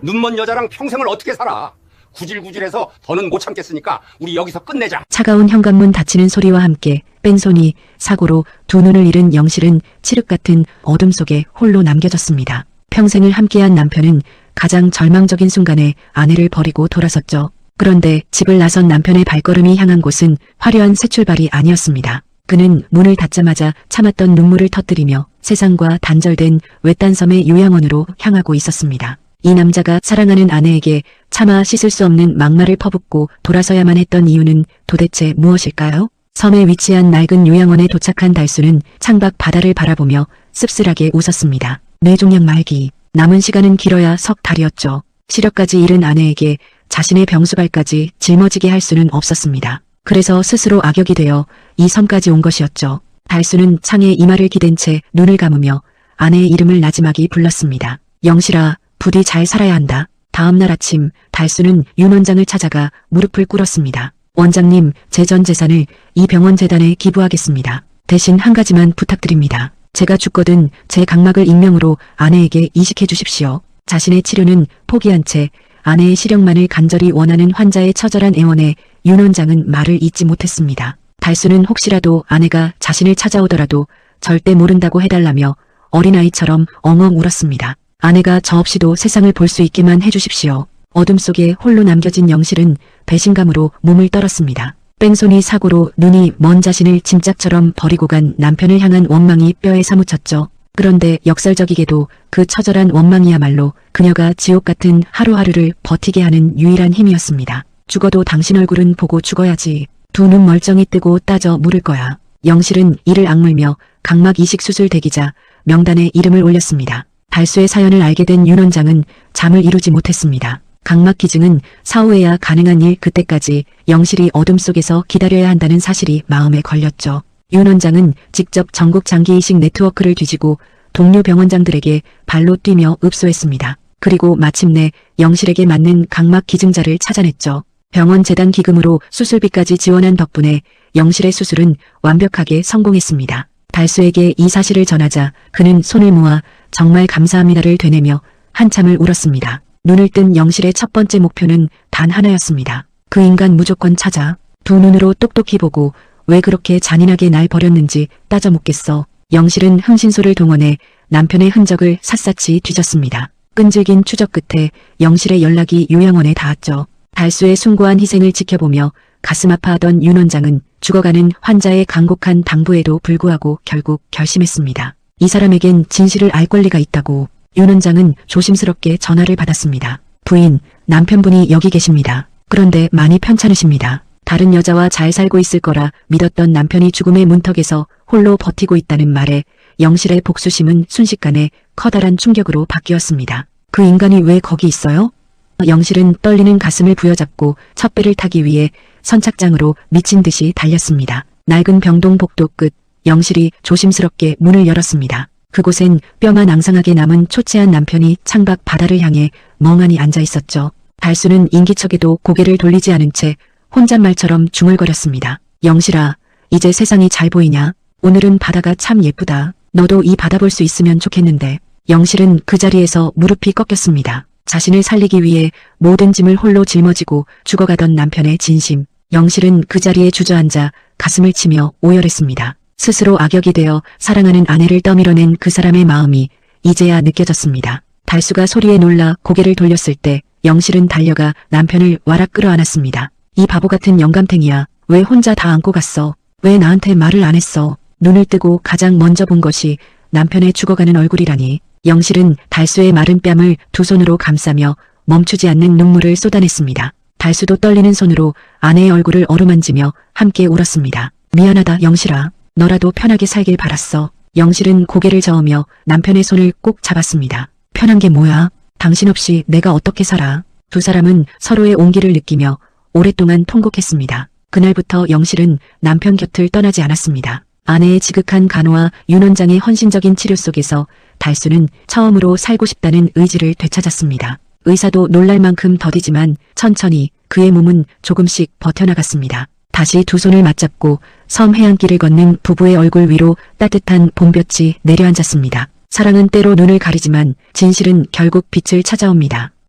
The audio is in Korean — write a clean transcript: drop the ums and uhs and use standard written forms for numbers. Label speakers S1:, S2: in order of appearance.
S1: 눈먼 여자랑 평생을 어떻게 살아? 구질구질해서 더는 못 참겠으니까 우리 여기서 끝내자.
S2: 차가운 현관문 닫히는 소리와 함께 뺑소니, 사고로 두 눈을 잃은 영실은 칠흑 같은 어둠 속에 홀로 남겨졌습니다. 평생을 함께한 남편은 가장 절망적인 순간에 아내를 버리고 돌아섰죠. 그런데 집을 나선 남편의 발걸음이 향한 곳은 화려한 새 출발이 아니었습니다. 그는 문을 닫자마자 참았던 눈물을 터뜨리며 세상과 단절된 외딴 섬의 요양원으로 향하고 있었습니다. 이 남자가 사랑하는 아내에게 차마 씻을 수 없는 막말을 퍼붓고 돌아서야만 했던 이유는 도대체 무엇일까요? 섬에 위치한 낡은 요양원에 도착한 달수는 창밖 바다를 바라보며 씁쓸하게 웃었습니다. 뇌종양 말기. 남은 시간은 길어야 석 달이었죠. 시력까지 잃은 아내에게 자신의 병수발까지 짊어지게 할 수는 없었습니다. 그래서 스스로 악역이 되어 이 섬까지 온 것이었죠. 달수는 창에 이마를 기댄 채 눈을 감으며 아내의 이름을 나지막이 불렀습니다. 영실아, 부디 잘 살아야 한다. 다음 날 아침 달수는 윤 원장을 찾아가 무릎을 꿇었습니다. 원장님, 제 전 재산을 이 병원 재단에 기부하겠습니다. 대신 한 가지만 부탁드립니다. 제가 죽거든 제 각막을 익명으로 아내에게 이식해 주십시오. 자신의 치료는 포기한 채 아내의 시력만을 간절히 원하는 환자의 처절한 애원에 윤 원장은 말을 잇지 못했습니다. 달수는 혹시라도 아내가 자신을 찾아오더라도 절대 모른다고 해달라며 어린아이처럼 엉엉 울었습니다. 아내가 저 없이도 세상을 볼 수 있게만 해주십시오. 어둠 속에 홀로 남겨진 영실은 배신감으로 몸을 떨었습니다. 뺑소니 사고로 눈이 먼 자신을 짐짝처럼 버리고 간 남편을 향한 원망이 뼈에 사무쳤죠. 그런데 역설적이게도 그 처절한 원망이야말로 그녀가 지옥 같은 하루하루를 버티게 하는 유일한 힘이었습니다. 죽어도 당신 얼굴은 보고 죽어야지. 두 눈 멀쩡히 뜨고 따져 물을 거야. 영실은 이를 악물며 각막 이식 수술 대기자 명단에 이름을 올렸습니다. 달수의 사연을 알게 된 윤 원장은 잠을 이루지 못했습니다. 각막 기증은 사후에야 가능한 일, 그때까지 영실이 어둠 속에서 기다려야 한다는 사실이 마음에 걸렸죠. 윤 원장은 직접 전국 장기 이식 네트워크를 뒤지고 동료 병원장들에게 발로 뛰며 읍소했습니다. 그리고 마침내 영실에게 맞는 각막 기증자를 찾아냈죠. 병원 재단 기금으로 수술비까지 지원한 덕분에 영실의 수술은 완벽하게 성공했습니다. 달수에게 이 사실을 전하자 그는 손을 모아 정말 감사합니다를 되뇌며 한참을 울었습니다. 눈을 뜬 영실의 첫 번째 목표는 단 하나였습니다. 그 인간 무조건 찾아 두 눈으로 똑똑히 보고 왜 그렇게 잔인하게 날 버렸는지 따져 묻겠어. 영실은 흥신소를 동원해 남편의 흔적을 샅샅이 뒤졌습니다. 끈질긴 추적 끝에 영실의 연락이 요양원에 닿았죠. 달수의 숭고한 희생을 지켜보며 가슴 아파하던 윤 원장은 죽어가는 환자의 간곡한 당부에도 불구하고 결국 결심했습니다. 이 사람에겐 진실을 알 권리가 있다고. 윤 원장은 조심스럽게 전화를 받았습니다. 부인, 남편분이 여기 계십니다. 그런데 많이 편찮으십니다. 다른 여자와 잘 살고 있을 거라 믿었던 남편이 죽음의 문턱에서 홀로 버티고 있다는 말에 영실의 복수심은 순식간에 커다란 충격으로 바뀌었습니다. 그 인간이 왜 거기 있어요? 영실은 떨리는 가슴을 부여잡고 첫 배를 타기 위해 선착장으로 미친 듯이 달렸습니다. 낡은 병동 복도 끝, 영실이 조심스럽게 문을 열었습니다. 그곳엔 뼈만 앙상하게 남은 초췌한 남편이 창밖 바다를 향해 멍하니 앉아 있었죠. 달수는 인기척에도 고개를 돌리지 않은 채 혼잣말처럼 중얼거렸습니다. 영실아, 이제 세상이 잘 보이냐? 오늘은 바다가 참 예쁘다. 너도 이 바다 볼 수 있으면 좋겠는데. 영실은 그 자리에서 무릎이 꺾였습니다. 자신을 살리기 위해 모든 짐을 홀로 짊어지고 죽어가던 남편의 진심. 영실은 그 자리에 주저앉아 가슴을 치며 오열했습니다. 스스로 악역이 되어 사랑하는 아내를 떠밀어낸 그 사람의 마음이 이제야 느껴졌습니다. 달수가 소리에 놀라 고개를 돌렸을 때 영실은 달려가 남편을 와락 끌어안았습니다. 이 바보 같은 영감탱이야. 왜 혼자 다 안고 갔어? 왜 나한테 말을 안 했어? 눈을 뜨고 가장 먼저 본 것이 남편의 죽어가는 얼굴이라니. 영실은 달수의 마른 뺨을 두 손으로 감싸며 멈추지 않는 눈물을 쏟아냈습니다. 달수도 떨리는 손으로 아내의 얼굴을 어루만지며 함께 울었습니다. 미안하다, 영실아. 너라도 편하게 살길 바랐어. 영실은 고개를 저으며 남편의 손을 꼭 잡았습니다. 편한 게 뭐야? 당신 없이 내가 어떻게 살아? 두 사람은 서로의 온기를 느끼며 오랫동안 통곡했습니다. 그날부터 영실은 남편 곁을 떠나지 않았습니다. 아내의 지극한 간호와 윤 원장의 헌신적인 치료 속에서 달수는 처음으로 살고 싶다는 의지를 되찾았습니다. 의사도 놀랄 만큼 더디지만 천천히 그의 몸은 조금씩 버텨나갔습니다. 다시 두 손을 맞잡고 섬 해안길을 걷는 부부의 얼굴 위로 따뜻한 봄볕이 내려앉았습니다. 사랑은 때로 눈을 가리지만 진실은 결국 빛을 찾아옵니다.